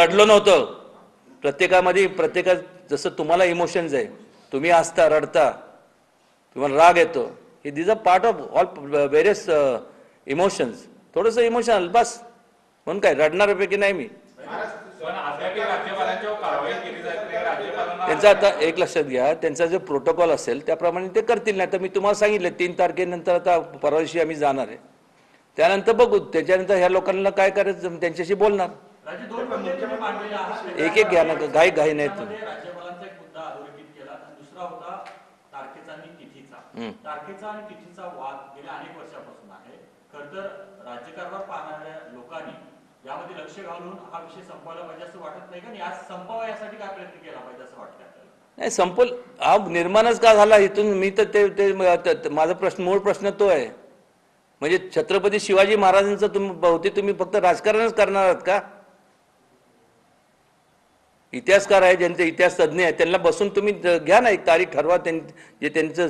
रडलो नव्हतं. प्रत्येका जसं तुम्हाला इमोशन्स आहे, तुम्ही हसता रडता, तुम्हाला राग येतो, हे these a part of all various emotions. थोडंसं इमोशनल बस, म्हणून काय रडणाऱ्यापैकी नाही मी. त्यांचा आता एक लक्षात घ्या, त्यांचा जो प्रोटोकॉल असेल त्याप्रमाणे ते करतील. नाही तर मी तुम्हाला सांगितलं 3 तारखेनंतर आता परवा दिवशी आम्ही जाणार आहे, त्यानंतर बघू. त्याच्यानंतर ह्या लोकांना काय करायचं त्यांच्याशी बोलणार. एक एक घ्या ना, घाई नाही तुम्ही. राज्यपालांचा एक मुद्दा अधोरेखित केला, दुसरा होता तारखेचा आणि तिथीचा. तारखेचा आणि तिथीचा वाद गेल्या अनेक वर्षापासून आहे. खरं तर राज्यकारभार पाहणाऱ्या लोकांनी यामध्ये लक्ष घालून हा विषय संपवायला पाहिजे असं वाटत नाही का? आणि आज संपवा यासाठी काय प्रयत्न केला पाहिजे असं वाटतं आपल्याला? नाही, संपल हा निर्माणच का झाला इथून. मी तर ते माझा मूळ प्रश्न तो आहे. म्हणजे छत्रपती शिवाजी महाराजांचं तुम्ही फक्त राजकारणच करणार आहात का? इतिहासकार आहे, ज्यांचे इतिहास तज्ज्ञ आहेत, त्यांना बसून तुम्ही घ्या ना, एक तारीख ठरवा. जे त्यांचं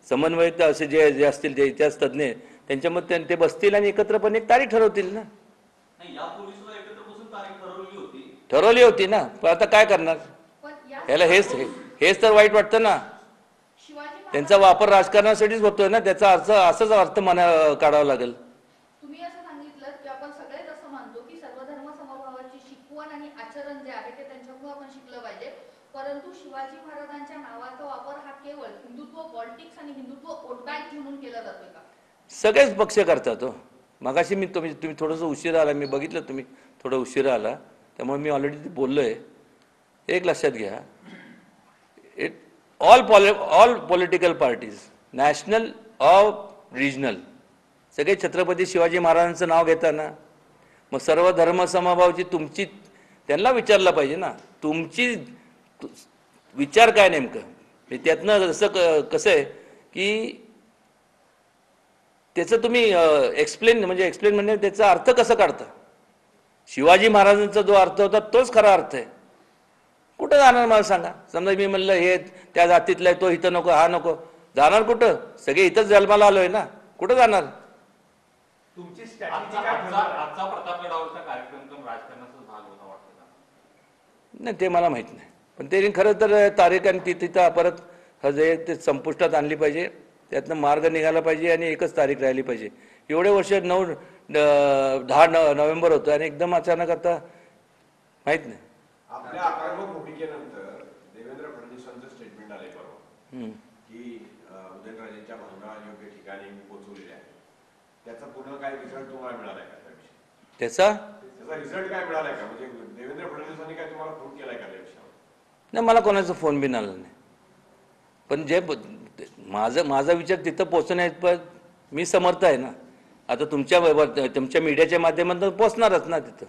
समन्वयक असे जे असतील, जे इतिहास तज्ज्ञ आहेत, त्यांच्यामध्ये ते बसतील आणि एकत्रपणे एक तारीख ठरवतील ना. ठरवली होती ना, पण आता काय करणार? याला हेच तर वाईट वाटतं ना. त्यांचा वापर राजकारणासाठीच होतोय ना, त्याचा अर्थ असाच अर्थ काढावा लागेल. तुम्ही असं सांगितलं की आपण सगळेच असं मानतो की सर्वधर्म समभावाची शिकवण आणि आचरण जे आहे ते त्यांच्याकडून आपण शिकलं पाहिजे, परंतु शिवाजी महाराजांच्या नावाचा वापर हा केवळ हिंदुत्व पॉलिटिक्स आणि हिंदुत्व वोट बँक म्हणून केला जातोय का? सगळेच पक्ष करतात हो. मगाशी तुम्ही थोडंसं उशिरा आला, मी बघितलं तुम्ही थोडं उशिरा आला, त्यामुळे मी ऑलरेडी बोललोय. एक लक्षात घ्या, all political parties, national of regional, सगळे छत्रपती शिवाजी महाराजांचं नाव घेताना मग सर्व धर्म समभावची तुमची त्यांना विचारलं पाहिजे ना, तुमची विचार काय नेमकं. त्यातनं जसं कसं आहे की त्याचं तुम्ही एक्सप्लेन म्हणजे त्याचा अर्थ कसं काढता. शिवाजी महाराजांचा जो अर्थ होता तोच खरा अर्थ आहे. कुठं जाणार मला सांगा? समजा मी म्हणलं हे त्या जातीतला आहे, तो इथं नको, हा नको, जाणार कुठं? सगळे इथंच जन्माला आलोय ना, कुठं जाणार? तुमची स्ट्रॅटेजी काय? आजचा प्रतापगडावरचा कार्यक्रम राजकारणाचा भाग होता वाटतं का? नाही, ते मला माहित नाही. पण ते खरं तर तारीख आणि तिथं परत जे ते संपुष्टात आणली पाहिजे, त्यातनं मार्ग निघाला पाहिजे आणि एकच तारीख राहिली पाहिजे. एवढे वर्ष 10 नोव्हेंबर होतं आणि एकदम अचानक आता माहित नाही. आपल्या आक्रमक भूमिकेनंतर देवेंद्र फडणवीसांचं स्टेटमेंट आलंय परवा की उदयनराजेंच्या भावना योग्य ठिकाणी पोहोचवलेल्या आहेत. त्याचा पूर्ण काय रिझल्ट तुम्हाला मिळालाय का? त्याचा रिझल्ट काय मिळालाय का? म्हणजे देवेंद्र फडणवीसांनी काय तुम्हाला फोन केलाय का त्या विषयावर? नाही, मला कोणाचा फोन बिन आला नाही. पण जे माझा विचार तिथं पोहोचण्यात मी समर्थ आहे ना. आता तुमच्या मीडियाच्या माध्यमातून पोहोचणारच ना तिथं.